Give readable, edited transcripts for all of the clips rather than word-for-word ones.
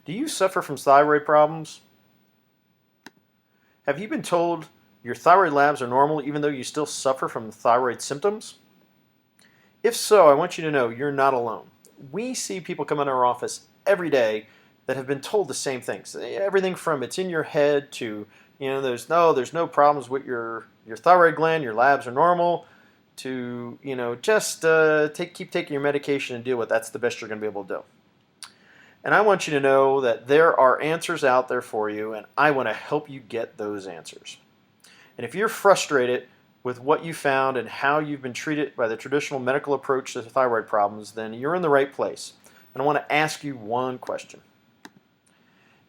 Do you suffer from thyroid problems? Have you been told your thyroid labs are normal even though you still suffer from thyroid symptoms? If so, I want you to know you're not alone. We see people come in our office every day that have been told the same things. Everything from it's in your head to, there's no problems with your thyroid gland, your labs are normal, to, just keep taking your medication and deal with it. That's the best you're going to be able to do. And I want you to know that there are answers out there for you, and I want to help you get those answers. And if you're frustrated with what you found and how you've been treated by the traditional medical approach to thyroid problems, then you're in the right place. And I want to ask you one question.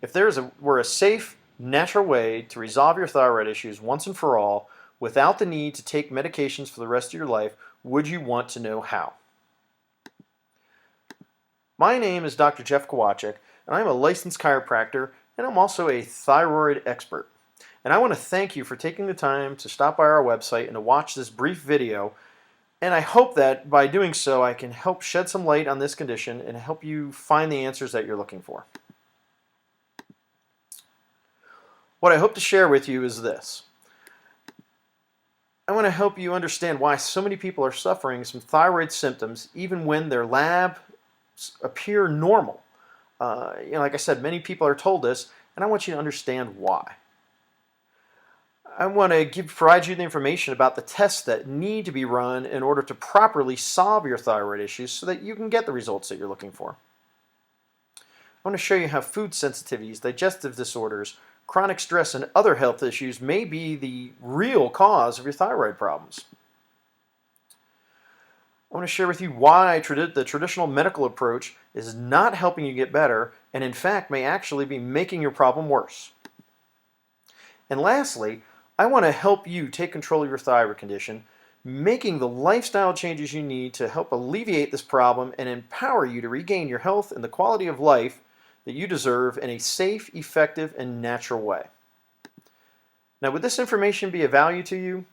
If were a safe, natural way to resolve your thyroid issues once and for all without the need to take medications for the rest of your life, would you want to know how? My name is Dr. Jeff Kowachik, and I'm a licensed chiropractor, and I'm also a thyroid expert. And I want to thank you for taking the time to stop by our website and to watch this brief video. And I hope that by doing so, I can help shed some light on this condition and help you find the answers that you're looking for. What I hope to share with you is this. I want to help you understand why so many people are suffering from thyroid symptoms even when their lab appear normal. Like I said, many people are told this, and I want you to understand why. I want to provide you the information about the tests that need to be run in order to properly solve your thyroid issues so that you can get the results that you're looking for. I want to show you how food sensitivities, digestive disorders, chronic stress, and other health issues may be the real cause of your thyroid problems. I want to share with you why the traditional medical approach is not helping you get better and in fact may actually be making your problem worse. And lastly, I want to help you take control of your thyroid condition, making the lifestyle changes you need to help alleviate this problem and empower you to regain your health and the quality of life that you deserve in a safe, effective, and natural way. Now, would this information be of value to you?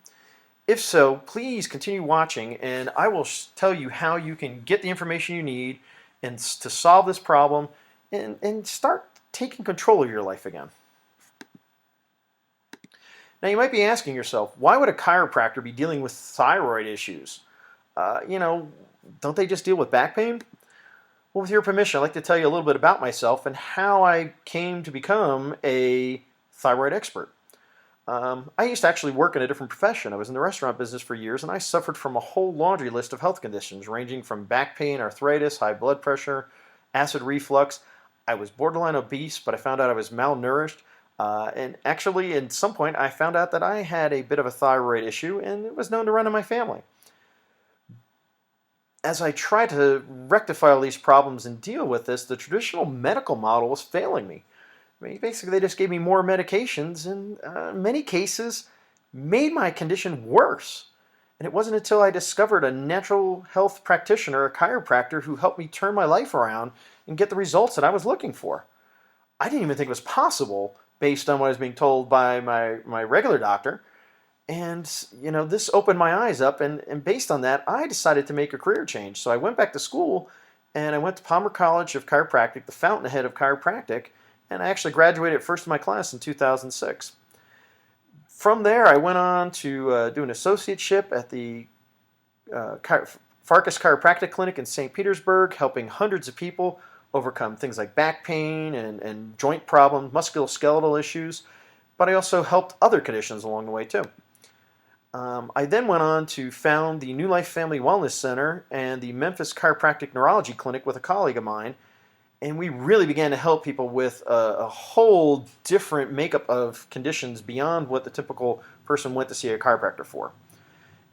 If so, please continue watching, and I will tell you how you can get the information you need and to solve this problem and start taking control of your life again. Now, you might be asking yourself, why would a chiropractor be dealing with thyroid issues? Don't they just deal with back pain? Well, with your permission, I'd like to tell you a little bit about myself and how I came to become a thyroid expert. I used to actually work in a different profession. I was in the restaurant business for years, and I suffered from a whole laundry list of health conditions ranging from back pain, arthritis, high blood pressure, acid reflux. I was borderline obese, but I found out I was malnourished. And actually, at some point, I found out that I had a bit of a thyroid issue, and it was known to run in my family. As I tried to rectify all these problems and deal with this, the traditional medical model was failing me. Basically, they just gave me more medications and in many cases made my condition worse. And it wasn't until I discovered a natural health practitioner, a chiropractor, who helped me turn my life around and get the results that I was looking for. I didn't even think it was possible based on what I was being told by my regular doctor. And, this opened my eyes up, and based on that, I decided to make a career change. So I went back to school, and I went to Palmer College of Chiropractic, the fountainhead of chiropractic, and I actually graduated first in my class in 2006. From there, I went on to do an associateship at the Farkas Chiropractic Clinic in St. Petersburg, helping hundreds of people overcome things like back pain and joint problems, musculoskeletal issues, but I also helped other conditions along the way too. I then went on to found the New Life Family Wellness Center and the Memphis Chiropractic Neurology Clinic with a colleague of mine, and we really began to help people with a whole different makeup of conditions beyond what the typical person went to see a chiropractor for.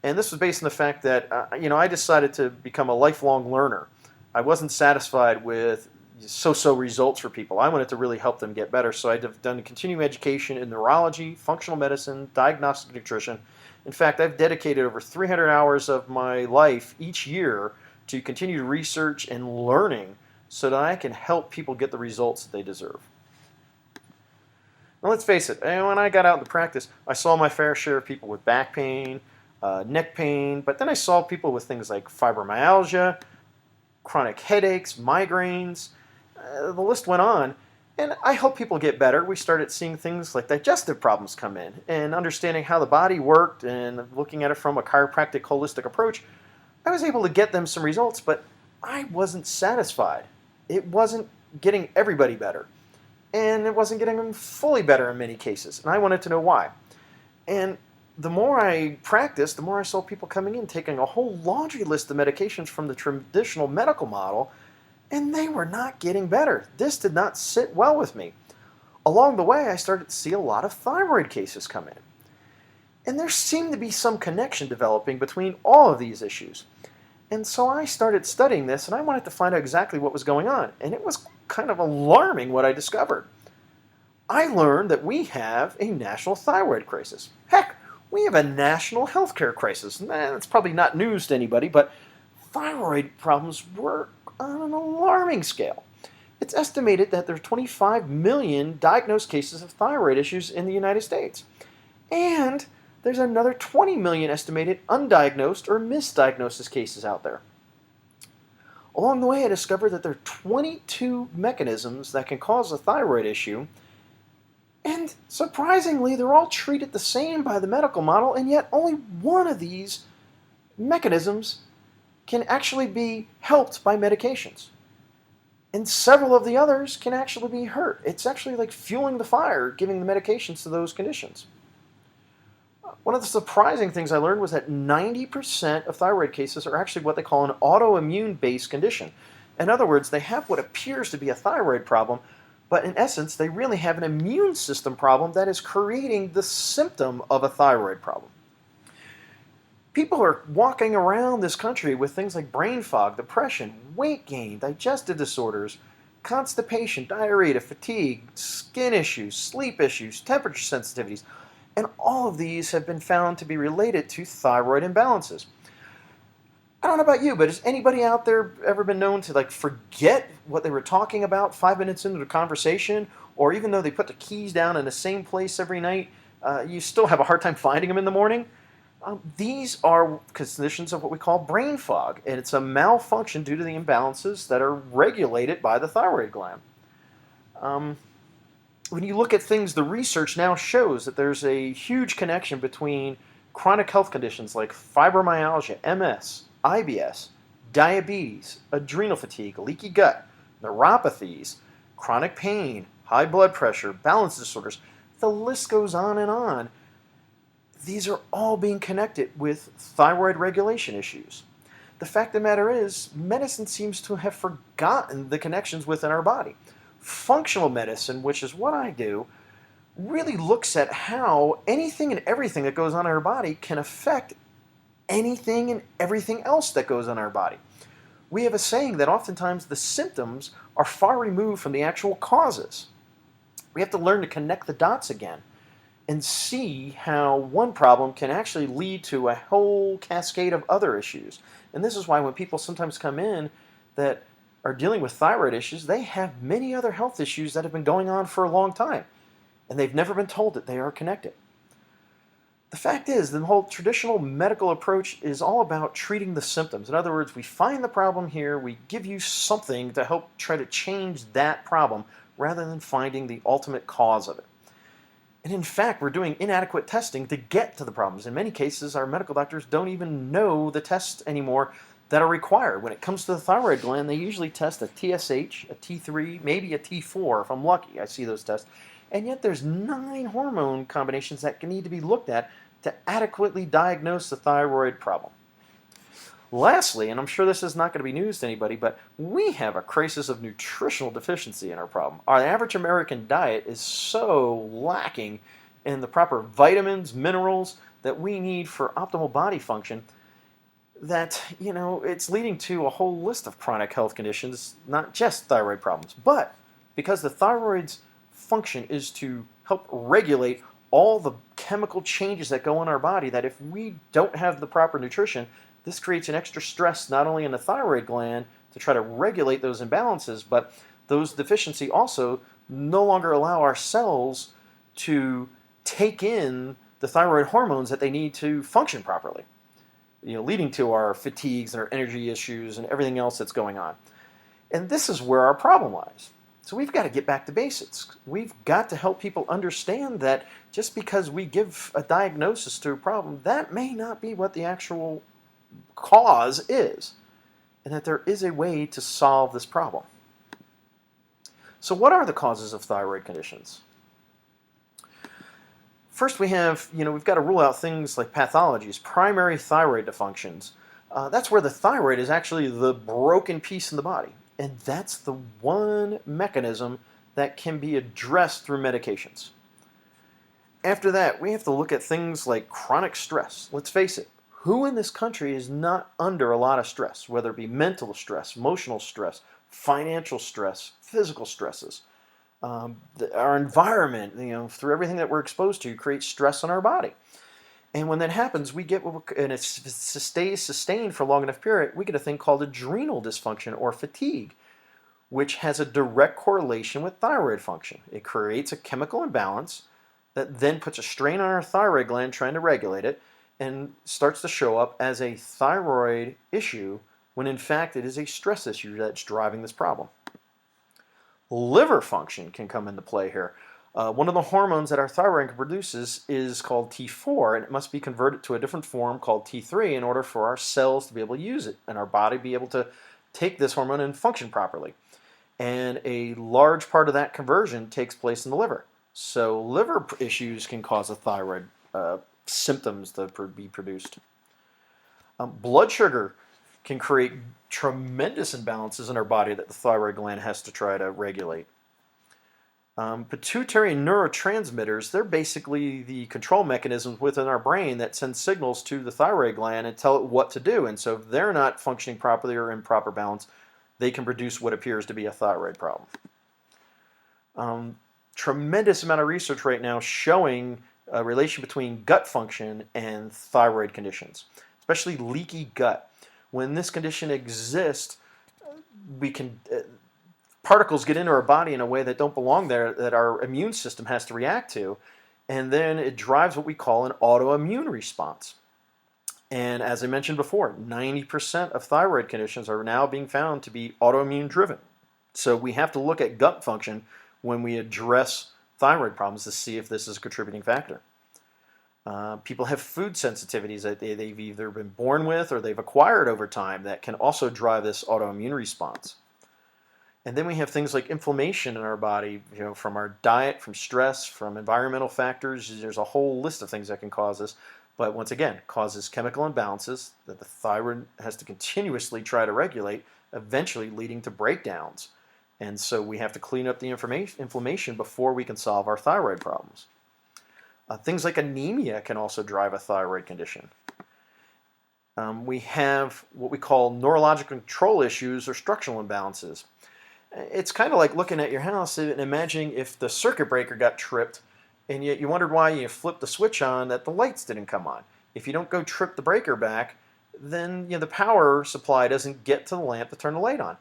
And this was based on the fact that, I decided to become a lifelong learner. I wasn't satisfied with so-so results for people. I wanted to really help them get better, so I've done continuing education in neurology, functional medicine, diagnostic nutrition. In fact, I've dedicated over 300 hours of my life each year to continue research and learning so that I can help people get the results that they deserve. Now let's face it, when I got out into practice, I saw my fair share of people with back pain, neck pain, but then I saw people with things like fibromyalgia, chronic headaches, migraines, The list went on, and I helped people get better. We started seeing things like digestive problems come in, and understanding how the body worked and looking at it from a chiropractic holistic approach. I was able to get them some results, but I wasn't satisfied. It wasn't getting everybody better, and it wasn't getting them fully better in many cases, and I wanted to know why. And the more I practiced, the more I saw people coming in taking a whole laundry list of medications from the traditional medical model, and they were not getting better. This did not sit well with me. Along the way, I started to see a lot of thyroid cases come in. And there seemed to be some connection developing between all of these issues. And so I started studying this, and I wanted to find out exactly what was going on. And it was kind of alarming what I discovered. I learned that we have a national thyroid crisis. Heck, we have a national healthcare crisis. That's probably not news to anybody, but thyroid problems were on an alarming scale. It's estimated that there are 25 million diagnosed cases of thyroid issues in the United States. And there's another 20 million estimated undiagnosed or misdiagnosis cases out there. Along the way, I discovered that there are 22 mechanisms that can cause a thyroid issue, and surprisingly, they're all treated the same by the medical model, and yet only one of these mechanisms can actually be helped by medications. And several of the others can actually be hurt. It's actually like fueling the fire, giving the medications to those conditions. One of the surprising things I learned was that 90% of thyroid cases are actually what they call an autoimmune-based condition. In other words, they have what appears to be a thyroid problem, but in essence, they really have an immune system problem that is creating the symptom of a thyroid problem. People are walking around this country with things like brain fog, depression, weight gain, digestive disorders, constipation, diarrhea, fatigue, skin issues, sleep issues, temperature sensitivities, and all of these have been found to be related to thyroid imbalances. I don't know about you, but has anybody out there ever been known to forget what they were talking about 5 minutes into the conversation, or even though they put the keys down in the same place every night, you still have a hard time finding them in the morning? These are conditions of what we call brain fog, and it's a malfunction due to the imbalances that are regulated by the thyroid gland. When you look at things, the research now shows that there's a huge connection between chronic health conditions like fibromyalgia, MS, IBS, diabetes, adrenal fatigue, leaky gut, neuropathies, chronic pain, high blood pressure, balance disorders. The list goes on and on. These are all being connected with thyroid regulation issues. The fact of the matter is, medicine seems to have forgotten the connections within our body. Functional medicine, which is what I do, really looks at how anything and everything that goes on in our body can affect anything and everything else that goes on in our body. We have a saying that oftentimes the symptoms are far removed from the actual causes. We have to learn to connect the dots again and see how one problem can actually lead to a whole cascade of other issues. And this is why when people sometimes come in that are dealing with thyroid issues, they have many other health issues that have been going on for a long time, and they've never been told that they are connected. The fact is, the whole traditional medical approach is all about treating the symptoms. In other words, we find the problem here, we give you something to help try to change that problem rather than finding the ultimate cause of it. And in fact, we're doing inadequate testing to get to the problems. In many cases, our medical doctors don't even know the tests anymore that are required. When it comes to the thyroid gland, they usually test a TSH, a T3, maybe a T4 if I'm lucky. I see those tests. And yet there's 9 hormone combinations that need to be looked at to adequately diagnose the thyroid problem. Lastly, and I'm sure this is not going to be news to anybody, but we have a crisis of nutritional deficiency in our problem. Our average American diet is so lacking in the proper vitamins, minerals that we need for optimal body function that, it's leading to a whole list of chronic health conditions, not just thyroid problems. But because the thyroid's function is to help regulate all the chemical changes that go in our body, that if we don't have the proper nutrition, this creates an extra stress not only in the thyroid gland to try to regulate those imbalances, but those deficiencies also no longer allow our cells to take in the thyroid hormones that they need to function properly, leading to our fatigues and our energy issues and everything else that's going on. And this is where our problem lies. So we've got to get back to basics. We've got to help people understand that just because we give a diagnosis to a problem, that may not be what the actual cause is, and that there is a way to solve this problem. So what are the causes of thyroid conditions? First, we've got to rule out things like pathologies, primary thyroid dysfunctions. That's where the thyroid is actually the broken piece in the body. And that's the one mechanism that can be addressed through medications. After that, we have to look at things like chronic stress. Let's face it, who in this country is not under a lot of stress, whether it be mental stress, emotional stress, financial stress, physical stresses? Our environment, through everything that we're exposed to, creates stress on our body. And when that happens, and it stays sustained for a long enough period, we get a thing called adrenal dysfunction or fatigue, which has a direct correlation with thyroid function. It creates a chemical imbalance that then puts a strain on our thyroid gland trying to regulate it and starts to show up as a thyroid issue when in fact it is a stress issue that's driving this problem. Liver function can come into play here. One of the hormones that our thyroid produces is called T4, and it must be converted to a different form called T3 in order for our cells to be able to use it and our body be able to take this hormone and function properly. And a large part of that conversion takes place in the liver. So liver issues can cause a thyroid symptoms to be produced. Blood sugar can create tremendous imbalances in our body that the thyroid gland has to try to regulate. Pituitary neurotransmitters, they're basically the control mechanisms within our brain that send signals to the thyroid gland and tell it what to do. And so if they're not functioning properly or in proper balance, they can produce what appears to be a thyroid problem. Tremendous amount of research right now showing a relation between gut function and thyroid conditions, especially leaky gut. When this condition exists, particles get into our body in a way that don't belong there, that our immune system has to react to, and then it drives what we call an autoimmune response. And as I mentioned before, 90% of thyroid conditions are now being found to be autoimmune driven. So we have to look at gut function when we address thyroid problems to see if this is a contributing factor. People have food sensitivities that they've either been born with or they've acquired over time that can also drive this autoimmune response. And then we have things like inflammation in our body, from our diet, from stress, from environmental factors. There's a whole list of things that can cause this. But once again, it causes chemical imbalances that the thyroid has to continuously try to regulate, eventually leading to breakdowns. And so we have to clean up the inflammation before we can solve our thyroid problems. Things like anemia can also drive a thyroid condition. We have what we call neurological control issues or structural imbalances. It's kind of like looking at your house and imagining if the circuit breaker got tripped and yet you wondered why you flipped the switch on that the lights didn't come on. If you don't go trip the breaker back, then the power supply doesn't get to the lamp to turn the light on.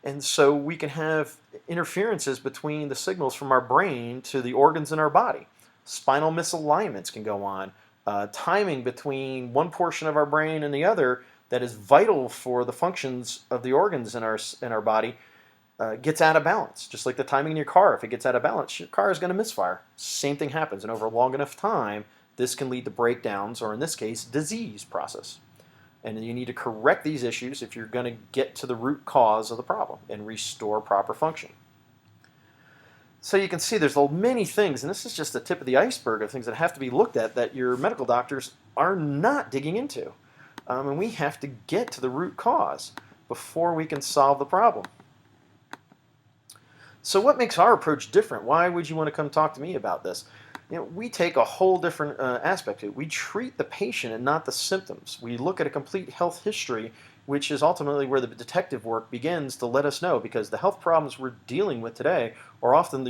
And so we can have interferences between the signals from our brain to the organs in our body. Spinal misalignments can go on. Timing between one portion of our brain and the other that is vital for the functions of the organs in our body gets out of balance. Just like the timing in your car, if it gets out of balance, your car is going to misfire. Same thing happens, and over a long enough time, this can lead to breakdowns, or in this case, disease process. And you need to correct these issues if you're going to get to the root cause of the problem and restore proper function. So you can see there's many things, and this is just the tip of the iceberg of things that have to be looked at that your medical doctors are not digging into. And we have to get to the root cause before we can solve the problem. So what makes our approach different? Why would you want to come talk to me about this? We take a whole different aspect to it. We treat the patient and not the symptoms. We look at a complete health history, which is ultimately where the detective work begins to let us know, because the health problems we're dealing with today are often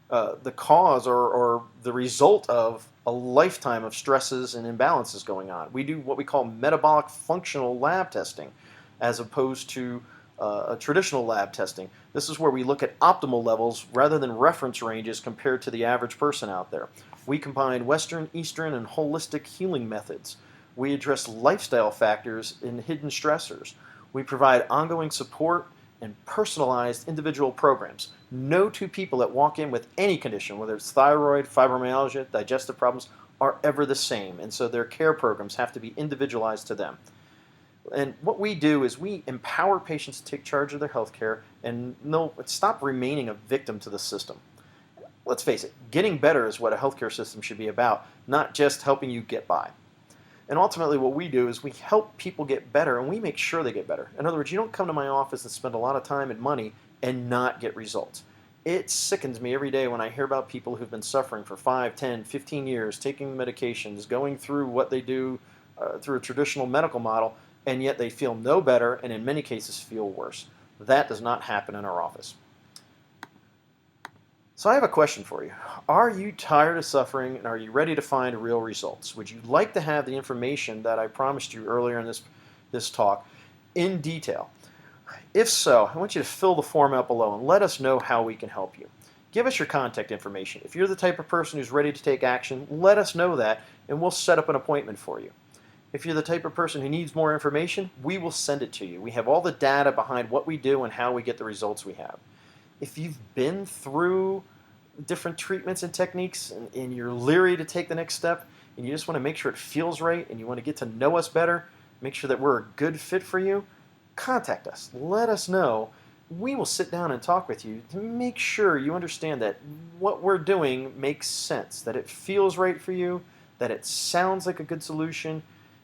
the cause or the result of a lifetime of stresses and imbalances going on. We do what we call metabolic functional lab testing as opposed to a traditional lab testing. This is where we look at optimal levels rather than reference ranges compared to the average person out there. We combine Western, Eastern, and holistic healing methods. We address lifestyle factors and hidden stressors. We provide ongoing support and personalized individual programs. No two people that walk in with any condition, whether it's thyroid, fibromyalgia, digestive problems, are ever the same, and so their care programs have to be individualized to them. And what we do is we empower patients to take charge of their health care and stop remaining a victim to the system. Let's face it, getting better is what a healthcare system should be about, not just helping you get by. And ultimately what we do is we help people get better, and we make sure they get better. In other words, you don't come to my office and spend a lot of time and money and not get results. It sickens me every day when I hear about people who've been suffering for 5, 10, 15 years, taking medications, going through what they do through a traditional medical model, and yet they feel no better and in many cases feel worse. That does not happen in our office. So I have a question for you. Are you tired of suffering, and are you ready to find real results? Would you like to have the information that I promised you earlier in this talk in detail? If so, I want you to fill the form out below and let us know how we can help you. Give us your contact information. If you're the type of person who's ready to take action, let us know that, and we'll set up an appointment for you. If you're the type of person who needs more information, we will send it to you. We have all the data behind what we do and how we get the results we have. If you've been through different treatments and techniques and you're leery to take the next step and you just want to make sure it feels right and you want to get to know us better, make sure that we're a good fit for you, contact us. Let us know. We will sit down and talk with you to make sure you understand that what we're doing makes sense, that it feels right for you, that it sounds like a good solution,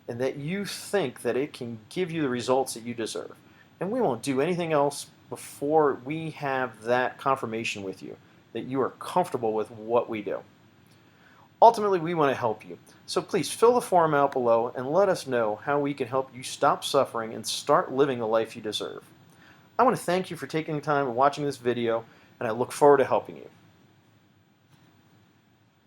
and that you think that it can give you the results that you deserve. And we won't do anything else before we have that confirmation with you, that you are comfortable with what we do. Ultimately, we want to help you. So please fill the form out below and let us know how we can help you stop suffering and start living the life you deserve. I want to thank you for taking the time and watching this video, and I look forward to helping you.